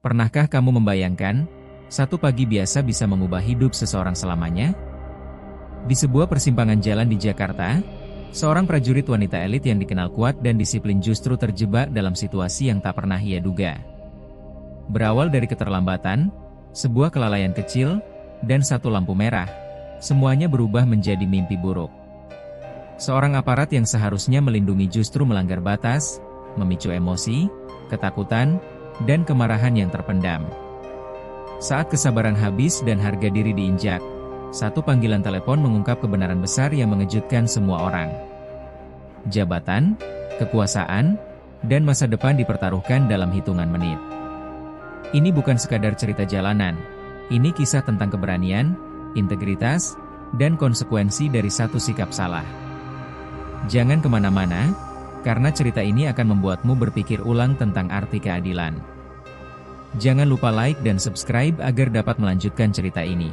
Pernahkah kamu membayangkan, satu pagi biasa bisa mengubah hidup seseorang selamanya? Di sebuah persimpangan jalan di Jakarta, seorang prajurit wanita elit yang dikenal kuat dan disiplin justru terjebak dalam situasi yang tak pernah ia duga. Berawal dari keterlambatan, sebuah kelalaian kecil, dan satu lampu merah, semuanya berubah menjadi mimpi buruk. Seorang aparat yang seharusnya melindungi justru melanggar batas, memicu emosi, ketakutan, dan kemarahan yang terpendam. Saat kesabaran habis dan harga diri diinjak, satu panggilan telepon mengungkap kebenaran besar yang mengejutkan semua orang. Jabatan, kekuasaan, dan masa depan dipertaruhkan dalam hitungan menit. Ini bukan sekadar cerita jalanan, ini kisah tentang keberanian, integritas, dan konsekuensi dari satu sikap salah. Jangan kemana-mana, karena cerita ini akan membuatmu berpikir ulang tentang arti keadilan. Jangan lupa like dan subscribe agar dapat melanjutkan cerita ini.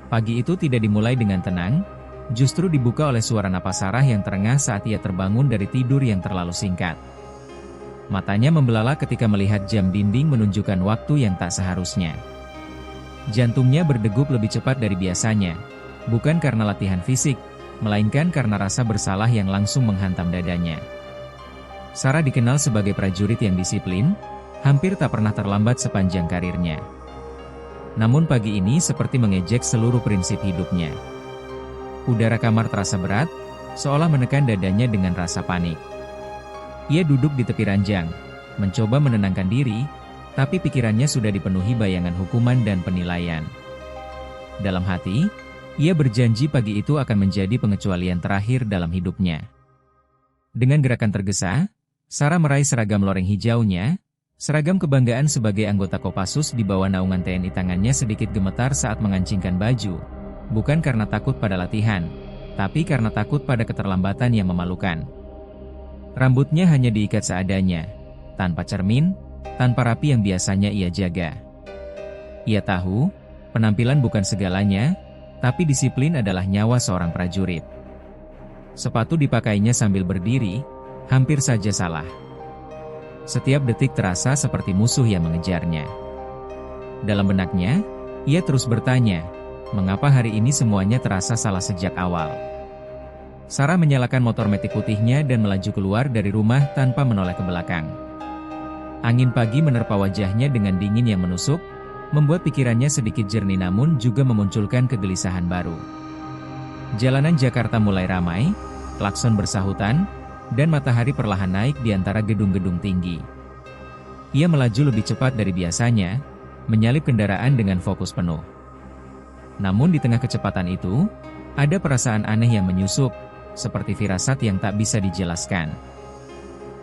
Pagi itu tidak dimulai dengan tenang, justru dibuka oleh suara napas Sarah yang terengah saat ia terbangun dari tidur yang terlalu singkat. Matanya membelalak ketika melihat jam dinding menunjukkan waktu yang tak seharusnya. Jantungnya berdegup lebih cepat dari biasanya, bukan karena latihan fisik, melainkan karena rasa bersalah yang langsung menghantam dadanya. Sarah dikenal sebagai prajurit yang disiplin, hampir tak pernah terlambat sepanjang karirnya. Namun pagi ini seperti mengejek seluruh prinsip hidupnya. Udara kamar terasa berat, seolah menekan dadanya dengan rasa panik. Ia duduk di tepi ranjang, mencoba menenangkan diri, tapi pikirannya sudah dipenuhi bayangan hukuman dan penilaian. Dalam hati, ia berjanji pagi itu akan menjadi pengecualian terakhir dalam hidupnya. Dengan gerakan tergesa, Sarah meraih seragam loreng hijaunya, seragam kebanggaan sebagai anggota Kopassus di bawah naungan TNI. Tangannya sedikit gemetar saat mengancingkan baju, bukan karena takut pada latihan, tapi karena takut pada keterlambatan yang memalukan. Rambutnya hanya diikat seadanya, tanpa cermin, tanpa rapi yang biasanya ia jaga. Ia tahu, penampilan bukan segalanya, tapi disiplin adalah nyawa seorang prajurit. Sepatu dipakainya sambil berdiri, hampir saja salah. Setiap detik terasa seperti musuh yang mengejarnya. Dalam benaknya, ia terus bertanya, mengapa hari ini semuanya terasa salah sejak awal? Sarah menyalakan motor metik putihnya dan melaju keluar dari rumah tanpa menoleh ke belakang. Angin pagi menerpa wajahnya dengan dingin yang menusuk, membuat pikirannya sedikit jernih namun juga memunculkan kegelisahan baru. Jalanan Jakarta mulai ramai, klakson bersahutan, dan matahari perlahan naik di antara gedung-gedung tinggi. Ia melaju lebih cepat dari biasanya, menyalip kendaraan dengan fokus penuh. Namun di tengah kecepatan itu, ada perasaan aneh yang menyusup, seperti firasat yang tak bisa dijelaskan.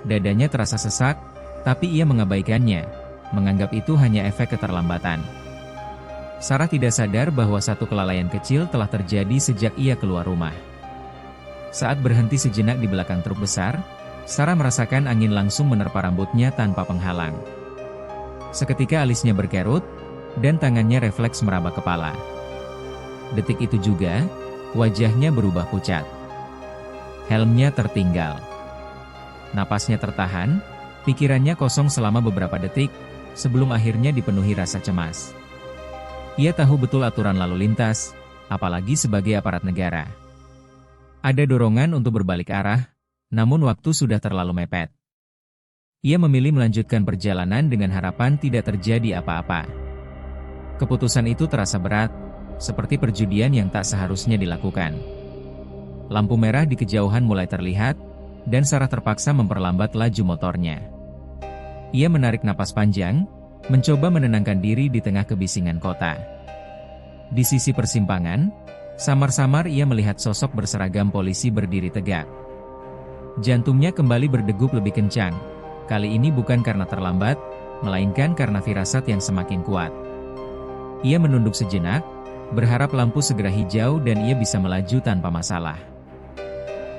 Dadanya terasa sesak, tapi ia mengabaikannya, menganggap itu hanya efek keterlambatan. Sarah tidak sadar bahwa satu kelalaian kecil telah terjadi sejak ia keluar rumah. Saat berhenti sejenak di belakang truk besar, Sarah merasakan angin langsung menerpa rambutnya tanpa penghalang. Seketika alisnya berkerut, dan tangannya refleks meraba kepala. Detik itu juga, wajahnya berubah pucat. Helmnya tertinggal. Napasnya tertahan, pikirannya kosong selama beberapa detik, sebelum akhirnya dipenuhi rasa cemas. Ia tahu betul aturan lalu lintas, apalagi sebagai aparat negara. Ada dorongan untuk berbalik arah, namun waktu sudah terlalu mepet. Ia memilih melanjutkan perjalanan dengan harapan tidak terjadi apa-apa. Keputusan itu terasa berat, seperti perjudian yang tak seharusnya dilakukan. Lampu merah di kejauhan mulai terlihat, dan Sarah terpaksa memperlambat laju motornya. Ia menarik napas panjang, mencoba menenangkan diri di tengah kebisingan kota. Di sisi persimpangan, samar-samar ia melihat sosok berseragam polisi berdiri tegak. Jantungnya kembali berdegup lebih kencang, kali ini bukan karena terlambat, melainkan karena firasat yang semakin kuat. Ia menunduk sejenak, berharap lampu segera hijau dan ia bisa melaju tanpa masalah.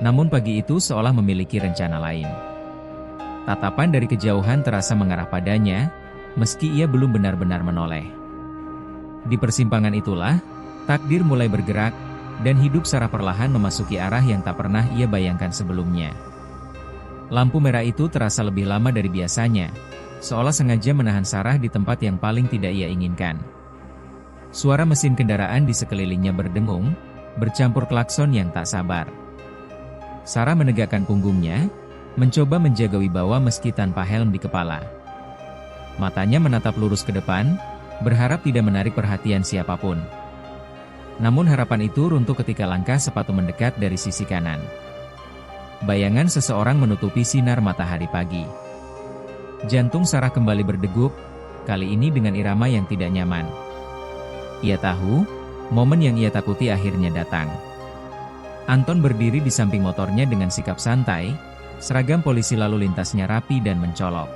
Namun pagi itu seolah memiliki rencana lain. Tatapan dari kejauhan terasa mengarah padanya, meski ia belum benar-benar menoleh. Di persimpangan itulah, takdir mulai bergerak, dan hidup Sarah perlahan memasuki arah yang tak pernah ia bayangkan sebelumnya. Lampu merah itu terasa lebih lama dari biasanya, seolah sengaja menahan Sarah di tempat yang paling tidak ia inginkan. Suara mesin kendaraan di sekelilingnya berdengung, bercampur klakson yang tak sabar. Sarah menegakkan punggungnya, mencoba menjaga wibawa meski tanpa helm di kepala. Matanya menatap lurus ke depan, berharap tidak menarik perhatian siapapun. Namun harapan itu runtuh ketika langkah sepatu mendekat dari sisi kanan. Bayangan seseorang menutupi sinar matahari pagi. Jantung Sarah kembali berdegup, kali ini dengan irama yang tidak nyaman. Ia tahu, momen yang ia takuti akhirnya datang. Anton berdiri di samping motornya dengan sikap santai, seragam polisi lalu lintasnya rapi dan mencolok.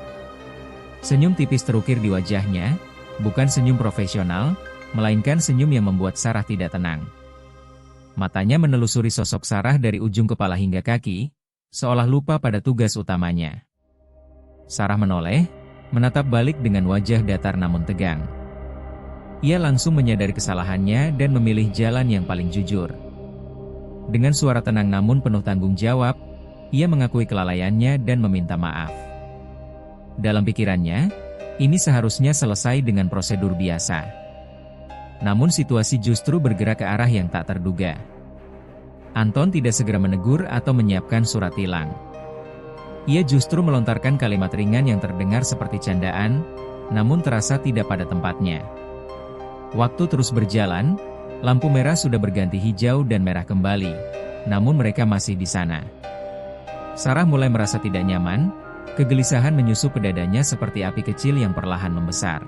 Senyum tipis terukir di wajahnya, bukan senyum profesional, melainkan senyum yang membuat Sarah tidak tenang. Matanya menelusuri sosok Sarah dari ujung kepala hingga kaki, seolah lupa pada tugas utamanya. Sarah menoleh, menatap balik dengan wajah datar namun tegang. Ia langsung menyadari kesalahannya dan memilih jalan yang paling jujur. Dengan suara tenang namun penuh tanggung jawab, ia mengakui kelalaiannya dan meminta maaf. Dalam pikirannya, ini seharusnya selesai dengan prosedur biasa. Namun situasi justru bergerak ke arah yang tak terduga. Anton tidak segera menegur atau menyiapkan surat tilang. Ia justru melontarkan kalimat ringan yang terdengar seperti candaan, namun terasa tidak pada tempatnya. Waktu terus berjalan, lampu merah sudah berganti hijau dan merah kembali, namun mereka masih di sana. Sarah mulai merasa tidak nyaman, kegelisahan menyusup ke dadanya seperti api kecil yang perlahan membesar.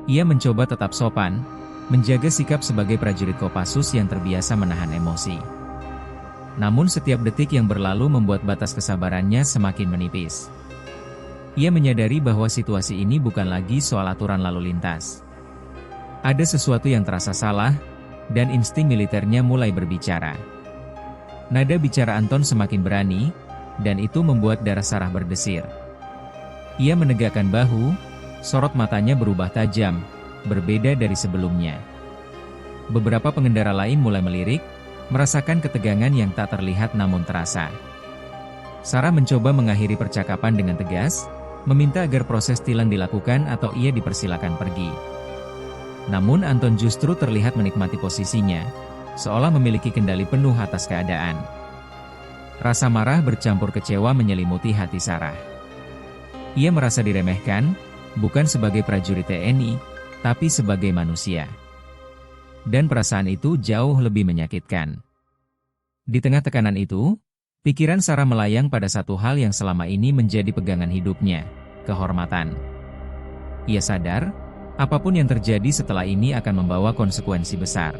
Ia mencoba tetap sopan, menjaga sikap sebagai prajurit Kopassus yang terbiasa menahan emosi. Namun setiap detik yang berlalu membuat batas kesabarannya semakin menipis. Ia menyadari bahwa situasi ini bukan lagi soal aturan lalu lintas. Ada sesuatu yang terasa salah, dan insting militernya mulai berbicara. Nada bicara Anton semakin berani, dan itu membuat darah Sarah berdesir. Ia menegakkan bahu, sorot matanya berubah tajam, berbeda dari sebelumnya. Beberapa pengendara lain mulai melirik, merasakan ketegangan yang tak terlihat namun terasa. Sarah mencoba mengakhiri percakapan dengan tegas, meminta agar proses tilang dilakukan atau ia dipersilakan pergi. Namun Anton justru terlihat menikmati posisinya, seolah memiliki kendali penuh atas keadaan. Rasa marah bercampur kecewa menyelimuti hati Sarah. Ia merasa diremehkan, bukan sebagai prajurit TNI, tapi sebagai manusia. Dan perasaan itu jauh lebih menyakitkan. Di tengah tekanan itu, pikiran Sarah melayang pada satu hal yang selama ini menjadi pegangan hidupnya, kehormatan. Ia sadar, apapun yang terjadi setelah ini akan membawa konsekuensi besar.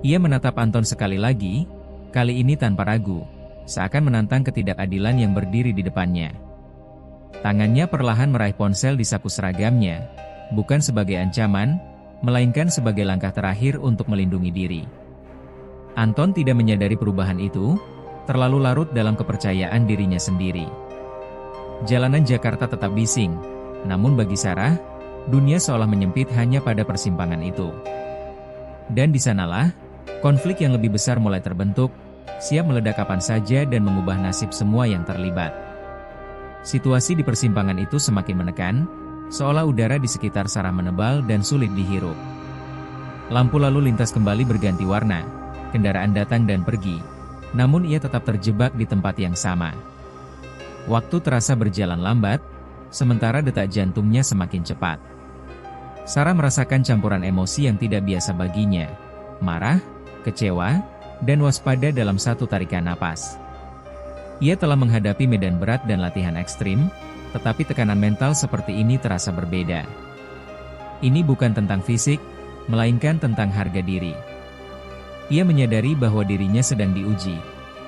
Ia menatap Anton sekali lagi, kali ini tanpa ragu, seakan menantang ketidakadilan yang berdiri di depannya. Tangannya perlahan meraih ponsel di saku seragamnya, bukan sebagai ancaman, melainkan sebagai langkah terakhir untuk melindungi diri. Anton tidak menyadari perubahan itu, terlalu larut dalam kepercayaan dirinya sendiri. Jalanan Jakarta tetap bising, namun bagi Sarah, dunia seolah menyempit hanya pada persimpangan itu. Dan di sanalah, konflik yang lebih besar mulai terbentuk, siap meledak kapan saja dan mengubah nasib semua yang terlibat. Situasi di persimpangan itu semakin menekan, seolah udara di sekitar Sarah menebal dan sulit dihirup. Lampu lalu lintas kembali berganti warna, kendaraan datang dan pergi, namun ia tetap terjebak di tempat yang sama. Waktu terasa berjalan lambat, sementara detak jantungnya semakin cepat. Sarah merasakan campuran emosi yang tidak biasa baginya, marah, kecewa, dan waspada dalam satu tarikan napas. Ia telah menghadapi medan berat dan latihan ekstrim, tetapi tekanan mental seperti ini terasa berbeda. Ini bukan tentang fisik, melainkan tentang harga diri. Ia menyadari bahwa dirinya sedang diuji,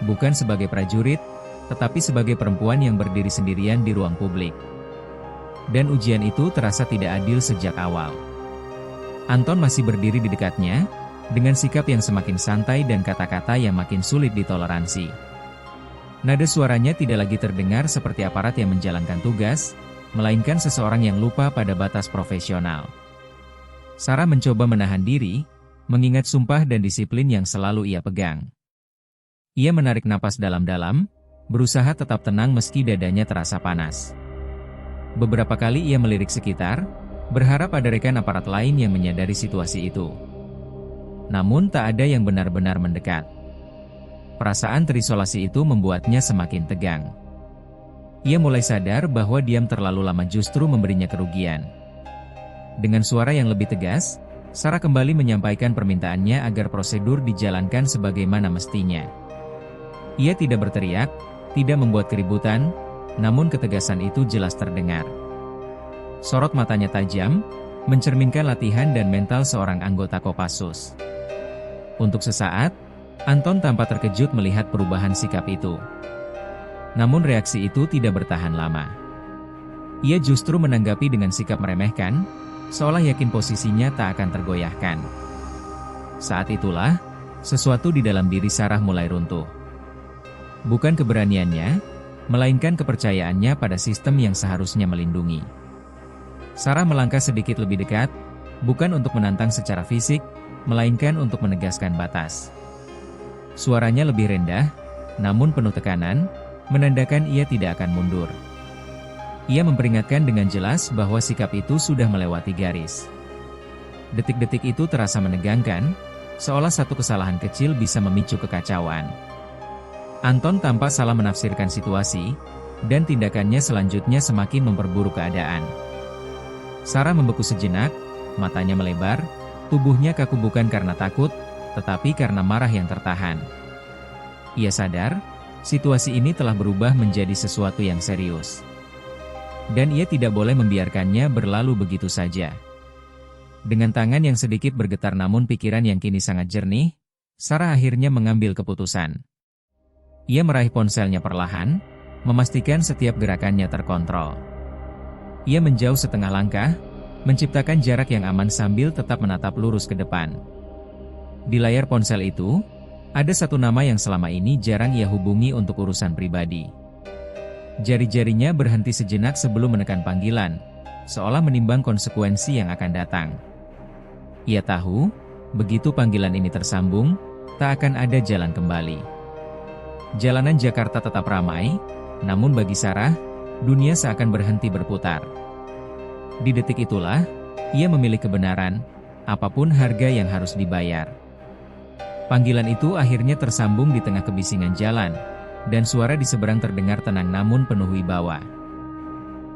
bukan sebagai prajurit, tetapi sebagai perempuan yang berdiri sendirian di ruang publik. Dan ujian itu terasa tidak adil sejak awal. Anton masih berdiri di dekatnya, dengan sikap yang semakin santai dan kata-kata yang makin sulit ditoleransi. Nada suaranya tidak lagi terdengar seperti aparat yang menjalankan tugas, melainkan seseorang yang lupa pada batas profesional. Sarah mencoba menahan diri, mengingat sumpah dan disiplin yang selalu ia pegang. Ia menarik napas dalam-dalam, berusaha tetap tenang meski dadanya terasa panas. Beberapa kali ia melirik sekitar, berharap ada rekan aparat lain yang menyadari situasi itu. Namun tak ada yang benar-benar mendekat. Perasaan terisolasi itu membuatnya semakin tegang. Ia mulai sadar bahwa diam terlalu lama justru memberinya kerugian. Dengan suara yang lebih tegas, Sarah kembali menyampaikan permintaannya agar prosedur dijalankan sebagaimana mestinya. Ia tidak berteriak, tidak membuat keributan, namun ketegasan itu jelas terdengar. Sorot matanya tajam, mencerminkan latihan dan mental seorang anggota Kopassus. Untuk sesaat, Anton tampak terkejut melihat perubahan sikap itu. Namun reaksi itu tidak bertahan lama. Ia justru menanggapi dengan sikap meremehkan, seolah yakin posisinya tak akan tergoyahkan. Saat itulah, sesuatu di dalam diri Sarah mulai runtuh. Bukan keberaniannya, melainkan kepercayaannya pada sistem yang seharusnya melindungi. Sarah melangkah sedikit lebih dekat, bukan untuk menantang secara fisik, melainkan untuk menegaskan batas. Suaranya lebih rendah, namun penuh tekanan, menandakan ia tidak akan mundur. Ia memperingatkan dengan jelas bahwa sikap itu sudah melewati garis. Detik-detik itu terasa menegangkan, seolah satu kesalahan kecil bisa memicu kekacauan. Anton tampak salah menafsirkan situasi, dan tindakannya selanjutnya semakin memperburuk keadaan. Sarah membeku sejenak, matanya melebar, tubuhnya kaku bukan karena takut, tetapi karena marah yang tertahan. Ia sadar, situasi ini telah berubah menjadi sesuatu yang serius. Dan ia tidak boleh membiarkannya berlalu begitu saja. Dengan tangan yang sedikit bergetar namun pikiran yang kini sangat jernih, Sarah akhirnya mengambil keputusan. Ia meraih ponselnya perlahan, memastikan setiap gerakannya terkontrol. Ia menjauh setengah langkah, menciptakan jarak yang aman sambil tetap menatap lurus ke depan. Di layar ponsel itu, ada satu nama yang selama ini jarang ia hubungi untuk urusan pribadi. Jari-jarinya berhenti sejenak sebelum menekan panggilan, seolah menimbang konsekuensi yang akan datang. Ia tahu, begitu panggilan ini tersambung, tak akan ada jalan kembali. Jalanan Jakarta tetap ramai, namun bagi Sarah, dunia seakan berhenti berputar. Di detik itulah, ia memilih kebenaran, apapun harga yang harus dibayar. Panggilan itu akhirnya tersambung di tengah kebisingan jalan, dan suara di seberang terdengar tenang namun penuh wibawa.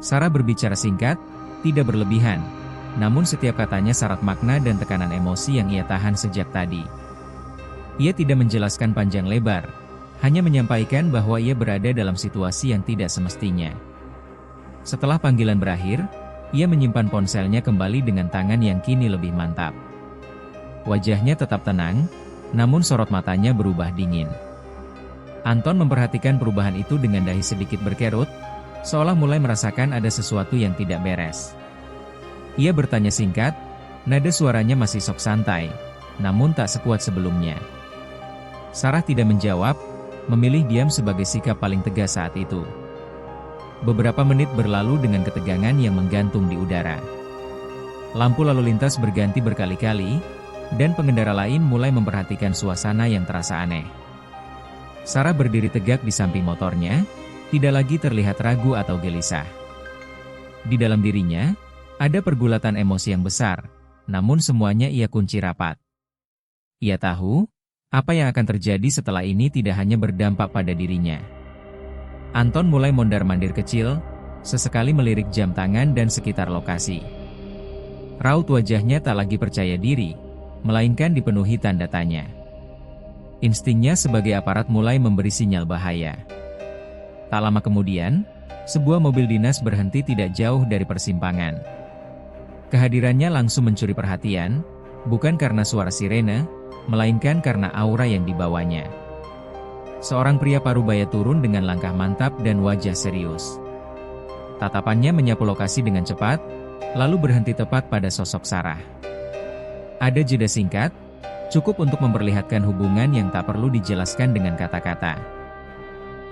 Sarah berbicara singkat, tidak berlebihan, namun setiap katanya syarat makna dan tekanan emosi yang ia tahan sejak tadi. Ia tidak menjelaskan panjang lebar, hanya menyampaikan bahwa ia berada dalam situasi yang tidak semestinya. Setelah panggilan berakhir, ia menyimpan ponselnya kembali dengan tangan yang kini lebih mantap. Wajahnya tetap tenang, namun sorot matanya berubah dingin. Anton memperhatikan perubahan itu dengan dahi sedikit berkerut, seolah mulai merasakan ada sesuatu yang tidak beres. Ia bertanya singkat, nada suaranya masih sok santai, namun tak sekuat sebelumnya. Sarah tidak menjawab, memilih diam sebagai sikap paling tegas saat itu. Beberapa menit berlalu dengan ketegangan yang menggantung di udara. Lampu lalu lintas berganti berkali-kali, dan pengendara lain mulai memperhatikan suasana yang terasa aneh. Sarah berdiri tegak di samping motornya, tidak lagi terlihat ragu atau gelisah. Di dalam dirinya, ada pergulatan emosi yang besar, namun semuanya ia kunci rapat. Ia tahu, apa yang akan terjadi setelah ini tidak hanya berdampak pada dirinya. Anton mulai mondar-mandir kecil, sesekali melirik jam tangan dan sekitar lokasi. Raut wajahnya tak lagi percaya diri, melainkan dipenuhi tanda tanya. Instingnya sebagai aparat mulai memberi sinyal bahaya. Tak lama kemudian, sebuah mobil dinas berhenti tidak jauh dari persimpangan. Kehadirannya langsung mencuri perhatian, bukan karena suara sirene, melainkan karena aura yang dibawanya. Seorang pria parubaya turun dengan langkah mantap dan wajah serius. Tatapannya menyapu lokasi dengan cepat, lalu berhenti tepat pada sosok Sarah. Ada jeda singkat, cukup untuk memperlihatkan hubungan yang tak perlu dijelaskan dengan kata-kata.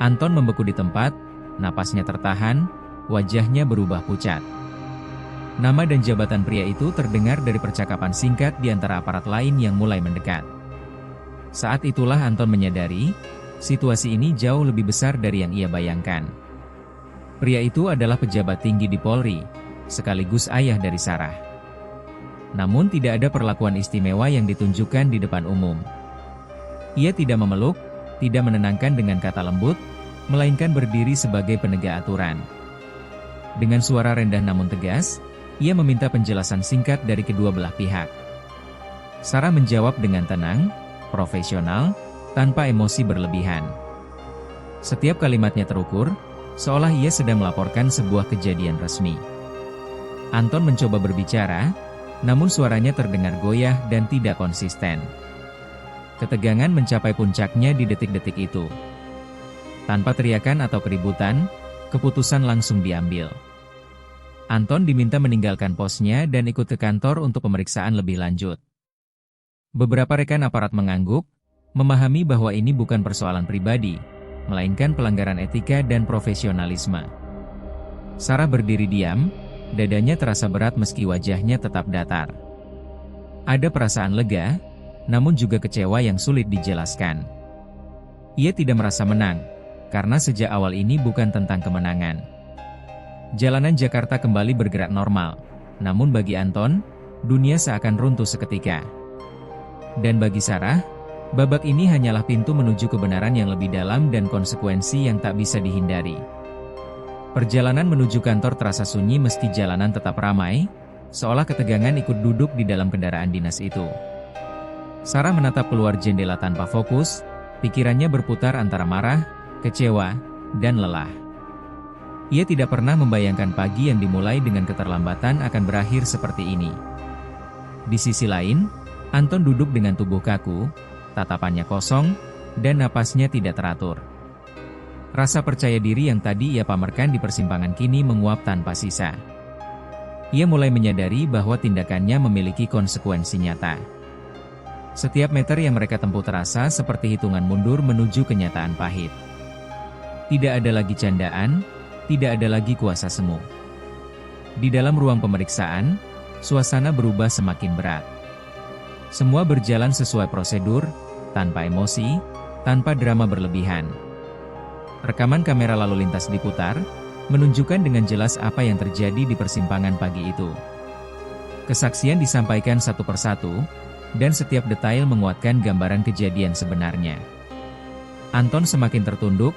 Anton membeku di tempat, napasnya tertahan, wajahnya berubah pucat. Nama dan jabatan pria itu terdengar dari percakapan singkat di antara aparat lain yang mulai mendekat. Saat itulah Anton menyadari, situasi ini jauh lebih besar dari yang ia bayangkan. Pria itu adalah pejabat tinggi di Polri, sekaligus ayah dari Sarah. Namun tidak ada perlakuan istimewa yang ditunjukkan di depan umum. Ia tidak memeluk, tidak menenangkan dengan kata lembut, melainkan berdiri sebagai penegak aturan. Dengan suara rendah namun tegas, ia meminta penjelasan singkat dari kedua belah pihak. Sarah menjawab dengan tenang, profesional, tanpa emosi berlebihan. Setiap kalimatnya terukur, seolah ia sedang melaporkan sebuah kejadian resmi. Anton mencoba berbicara, namun suaranya terdengar goyah dan tidak konsisten. Ketegangan mencapai puncaknya di detik-detik itu. Tanpa teriakan atau keributan, keputusan langsung diambil. Anton diminta meninggalkan posnya dan ikut ke kantor untuk pemeriksaan lebih lanjut. Beberapa rekan aparat mengangguk, memahami bahwa ini bukan persoalan pribadi, melainkan pelanggaran etika dan profesionalisme. Sarah berdiri diam, dadanya terasa berat meski wajahnya tetap datar. Ada perasaan lega, namun juga kecewa yang sulit dijelaskan. Ia tidak merasa menang, karena sejak awal ini bukan tentang kemenangan. Jalanan Jakarta kembali bergerak normal, namun bagi Anton, dunia seakan runtuh seketika. Dan bagi Sarah, babak ini hanyalah pintu menuju kebenaran yang lebih dalam dan konsekuensi yang tak bisa dihindari. Perjalanan menuju kantor terasa sunyi meski jalanan tetap ramai, seolah ketegangan ikut duduk di dalam kendaraan dinas itu. Sarah menatap keluar jendela tanpa fokus, pikirannya berputar antara marah, kecewa, dan lelah. Ia tidak pernah membayangkan pagi yang dimulai dengan keterlambatan akan berakhir seperti ini. Di sisi lain, Anton duduk dengan tubuh kaku, tatapannya kosong, dan napasnya tidak teratur. Rasa percaya diri yang tadi ia pamerkan di persimpangan kini menguap tanpa sisa. Ia mulai menyadari bahwa tindakannya memiliki konsekuensi nyata. Setiap meter yang mereka tempuh terasa seperti hitungan mundur menuju kenyataan pahit. Tidak ada lagi candaan, tidak ada lagi kuasa semu. Di dalam ruang pemeriksaan, suasana berubah semakin berat. Semua berjalan sesuai prosedur, tanpa emosi, tanpa drama berlebihan. Rekaman kamera lalu lintas diputar, menunjukkan dengan jelas apa yang terjadi di persimpangan pagi itu. Kesaksian disampaikan satu persatu, dan setiap detail menguatkan gambaran kejadian sebenarnya. Anton semakin tertunduk,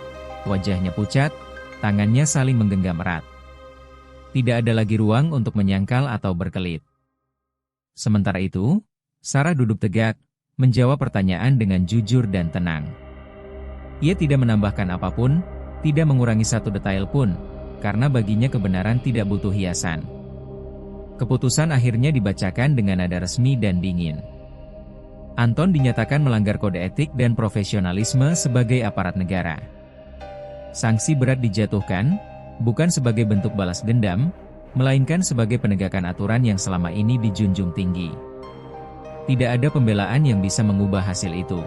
wajahnya pucat, tangannya saling menggenggam erat. Tidak ada lagi ruang untuk menyangkal atau berkelit. Sementara itu, Sarah duduk tegak, menjawab pertanyaan dengan jujur dan tenang. Ia tidak menambahkan apapun, tidak mengurangi satu detail pun, karena baginya kebenaran tidak butuh hiasan. Keputusan akhirnya dibacakan dengan nada resmi dan dingin. Anton dinyatakan melanggar kode etik dan profesionalisme sebagai aparat negara. Sanksi berat dijatuhkan, bukan sebagai bentuk balas dendam, melainkan sebagai penegakan aturan yang selama ini dijunjung tinggi. Tidak ada pembelaan yang bisa mengubah hasil itu.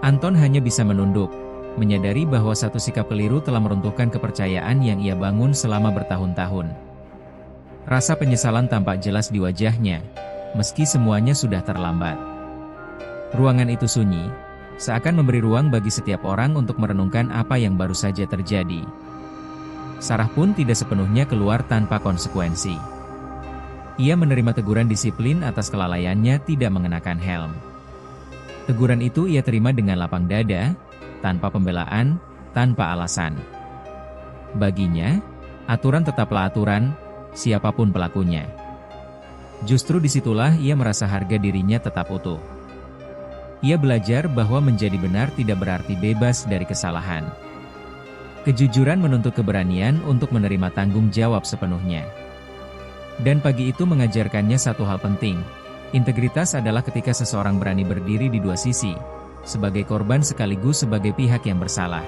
Anton hanya bisa menunduk, menyadari bahwa satu sikap keliru telah meruntuhkan kepercayaan yang ia bangun selama bertahun-tahun. Rasa penyesalan tampak jelas di wajahnya, meski semuanya sudah terlambat. Ruangan itu sunyi, seakan memberi ruang bagi setiap orang untuk merenungkan apa yang baru saja terjadi. Sarah pun tidak sepenuhnya keluar tanpa konsekuensi. Ia menerima teguran disiplin atas kelalaiannya tidak mengenakan helm. Teguran itu ia terima dengan lapang dada, tanpa pembelaan, tanpa alasan. Baginya, aturan tetaplah aturan, siapapun pelakunya. Justru disitulah ia merasa harga dirinya tetap utuh. Ia belajar bahwa menjadi benar tidak berarti bebas dari kesalahan. Kejujuran menuntut keberanian untuk menerima tanggung jawab sepenuhnya. Dan pagi itu mengajarkannya satu hal penting. Integritas adalah ketika seseorang berani berdiri di dua sisi, sebagai korban sekaligus sebagai pihak yang bersalah.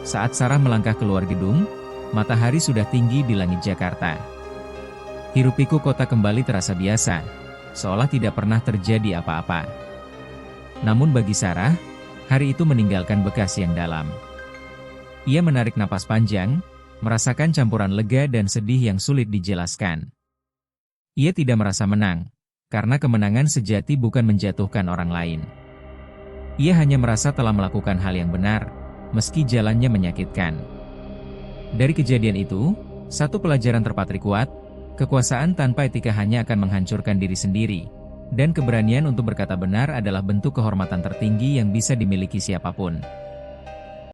Saat Sarah melangkah keluar gedung, matahari sudah tinggi di langit Jakarta. Hiruk-pikuk kota kembali terasa biasa, seolah tidak pernah terjadi apa-apa. Namun bagi Sarah, hari itu meninggalkan bekas yang dalam. Ia menarik napas panjang, merasakan campuran lega dan sedih yang sulit dijelaskan. Ia tidak merasa menang, karena kemenangan sejati bukan menjatuhkan orang lain. Ia hanya merasa telah melakukan hal yang benar, meski jalannya menyakitkan. Dari kejadian itu, satu pelajaran terpatri kuat, kekuasaan tanpa etika hanya akan menghancurkan diri sendiri, dan keberanian untuk berkata benar adalah bentuk kehormatan tertinggi yang bisa dimiliki siapapun.